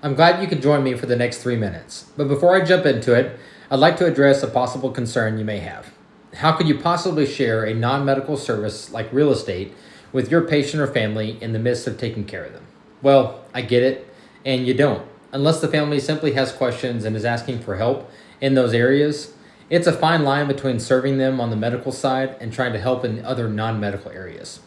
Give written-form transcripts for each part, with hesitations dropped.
I'm glad you could join me for the next 3 minutes, but before I jump into it, I'd like to address a possible concern you may have. How could you possibly share a non-medical service like real estate with your patient or family in the midst of taking care of them? Well, I get it, and you don't. Unless the family simply has questions and is asking for help in those areas, it's a fine line between serving them on the medical side and trying to help in other non-medical areas.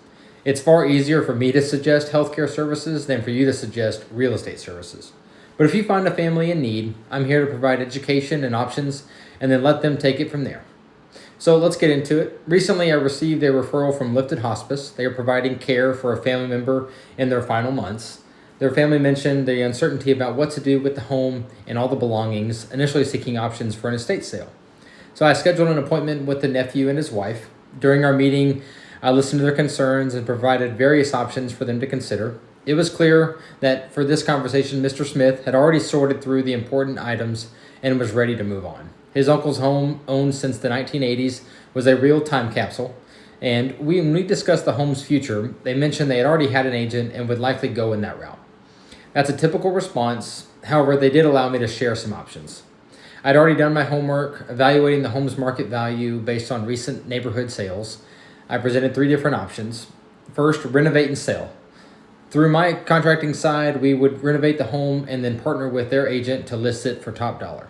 It's far easier for me to suggest healthcare services than for you to suggest real estate services. But if you find a family in need, I'm here to provide education and options and then let them take it from there. So let's get into it. Recently, I received a referral from Lifted Hospice. They are providing care for a family member in their final months. Their family mentioned the uncertainty about what to do with the home and all the belongings, initially seeking options for an estate sale. So I scheduled an appointment with the nephew and his wife. During our meeting, I listened to their concerns and provided various options for them to consider. It was clear that for this conversation, Mr. Smith had already sorted through the important items and was ready to move on. His uncle's home, owned since the 1980s, was a real time capsule. And when we discussed the home's future, they mentioned they had already had an agent and would likely go in that route. That's a typical response. However, they did allow me to share some options. I'd already done my homework, evaluating the home's market value based on recent neighborhood sales. I presented 3 different options. First, renovate and sell. Through my contracting side, we would renovate the home and then partner with their agent to list it for top dollar.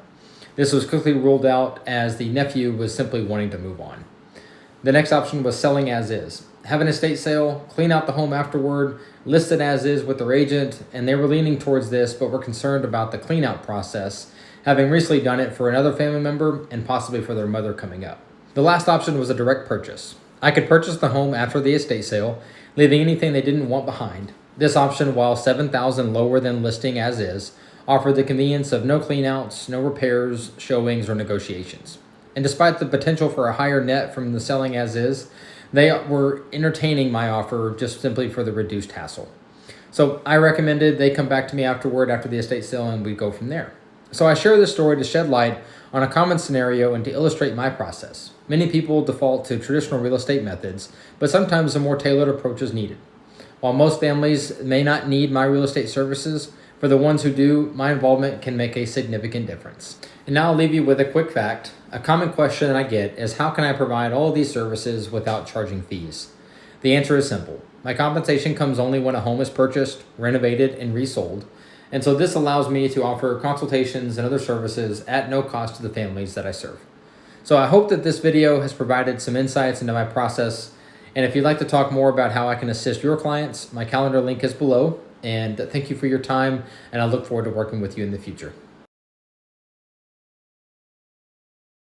This was quickly ruled out as the nephew was simply wanting to move on. The next option was selling as is. Have an estate sale, clean out the home afterward, list it as is with their agent, and they were leaning towards this but were concerned about the clean out process, having recently done it for another family member and possibly for their mother coming up. The last option was a direct purchase. I could purchase the home after the estate sale, leaving anything they didn't want behind. This option, while $7,000 lower than listing as is, offered the convenience of no cleanouts, no repairs, showings, or negotiations. And despite the potential for a higher net from the selling as is, they were entertaining my offer just simply for the reduced hassle. So I recommended they come back to me afterward after the estate sale and we go from there. So I share this story to shed light on a common scenario and to illustrate my process. Many people default to traditional real estate methods, but sometimes a more tailored approach is needed. While most families may not need my real estate services, for the ones who do, my involvement can make a significant difference. And now I'll leave you with a quick fact. A common question that I get is, how can I provide all of these services without charging fees? The answer is simple. My compensation comes only when a home is purchased, renovated, and resold. And so this allows me to offer consultations and other services at no cost to the families that I serve. So I hope that this video has provided some insights into my process. And if you'd like to talk more about how I can assist your clients, my calendar link is below. And thank you for your time, and I look forward to working with you in the future.